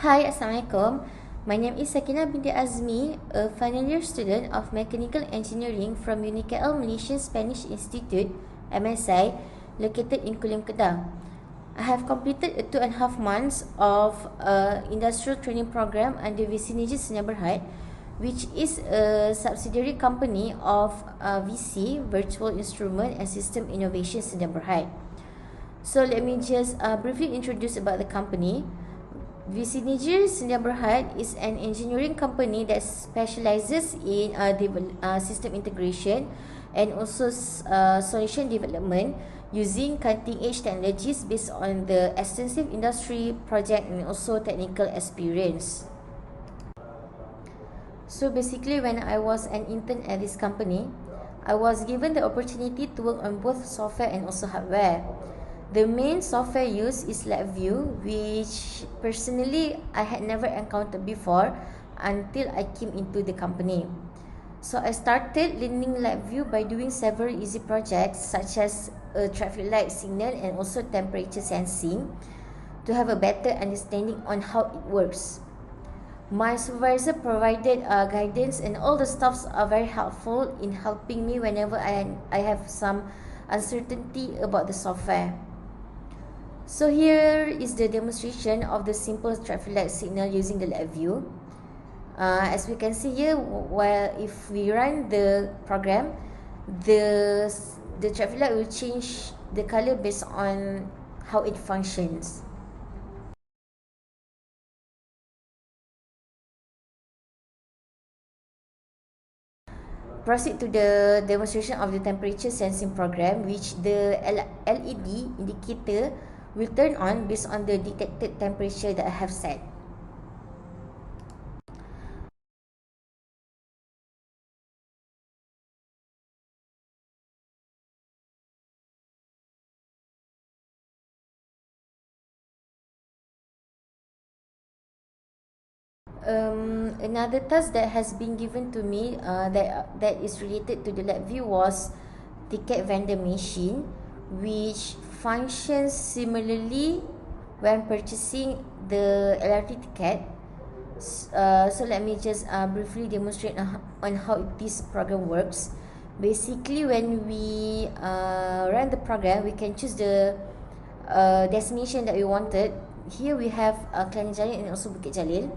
Hi, Assalamualaikum. My name is Sakinah Binti Azmi, a final year student of Mechanical Engineering from UniKL Malaysian Spanish Institute, MSI, located in Kuala Lumpur, Kedah. I have completed 2.5 months of industrial training program under Visinergy Sdn Bhd, which is a subsidiary company of VC, Virtual Instrument and System Innovation Sdn Bhd. So let me just briefly introduce about the company. Visinergy Sdn Bhd is an engineering company that specializes in system integration and also solution development using cutting-edge technologies based on the extensive industry project and also technical experience. So basically, when I was an intern at this company, I was given the opportunity to work on both software and also hardware. The main software used is Labview, which personally I had never encountered before until I came into the company. So I started learning Labview by doing several easy projects such as a traffic light signal and also temperature sensing to have a better understanding on how it works. My supervisor provided guidance, and all the staffs are very helpful in helping me whenever I have some uncertainty about the software. So here is the demonstration of the simple traffic light signal using the Labview. As we can see here, while if we run the program, the traffic light will change the color based on how it functions. Proceed to the demonstration of the temperature sensing program, which the LED indicator will turn on based on the detected temperature that I have set. Another task that has been given to me that is related to the Labview was ticket vendor machine, which functions similarly when purchasing the LRT ticket. So let me just briefly demonstrate on how this program works. Basically, when we run the program, we can choose the destination that we wanted. Here we have Kelana Jalil and also Bukit Jalil.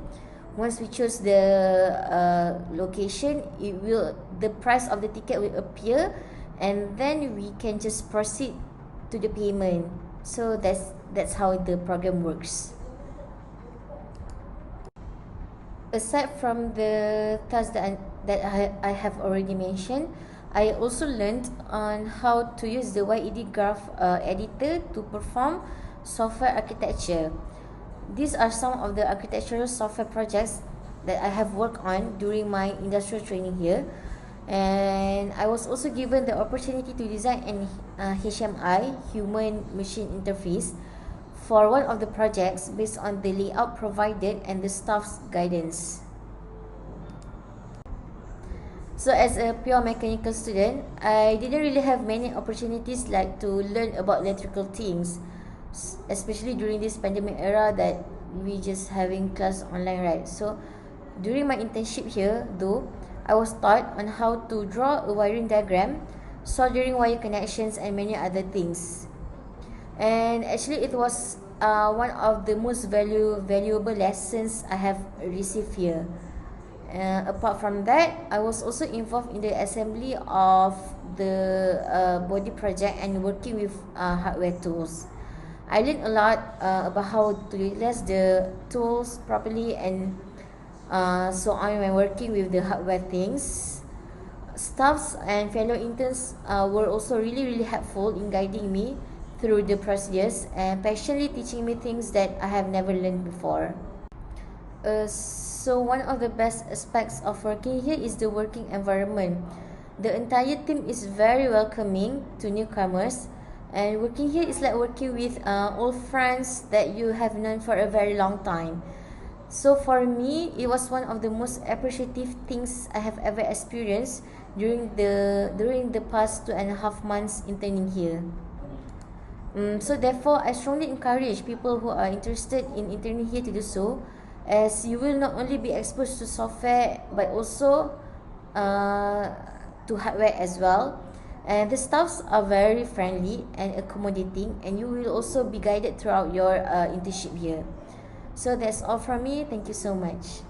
Once we choose the location, the price of the ticket will appear, and then we can just proceed to the payment. So that's how the program works. Aside from the tasks that I have already mentioned, I also learned on how to use the YED graph editor to perform software architecture. These are some of the architectural software projects that I have worked on during my industrial training here. And I was also given the opportunity to design an HMI, human machine interface, for one of the projects based on the layout provided and the staff's guidance. So as a pure mechanical student, I didn't really have many opportunities like to learn about electrical things, especially during this pandemic era that we just having class online, right? So during my internship here though, I was taught on how to draw a wiring diagram, soldering wire connections and many other things. And actually it was one of the most valuable lessons I have received here. Apart from that, I was also involved in the assembly of the body project and working with hardware tools. I learned a lot about how to utilize the tools properly and so on when working with the hardware things. Staffs and fellow interns were also really helpful in guiding me through the procedures and passionately teaching me things that I have never learned before. So one of the best aspects of working here is the working environment. The entire team is very welcoming to newcomers, and working here is like working with old friends that you have known for a very long time. So for me, it was one of the most appreciative things I have ever experienced during the past 2.5 months interning here. So therefore, I strongly encourage people who are interested in interning here to do so, as you will not only be exposed to software but also to hardware as well. And the staffs are very friendly and accommodating, and you will also be guided throughout your internship here. So that's all from me. Thank you so much.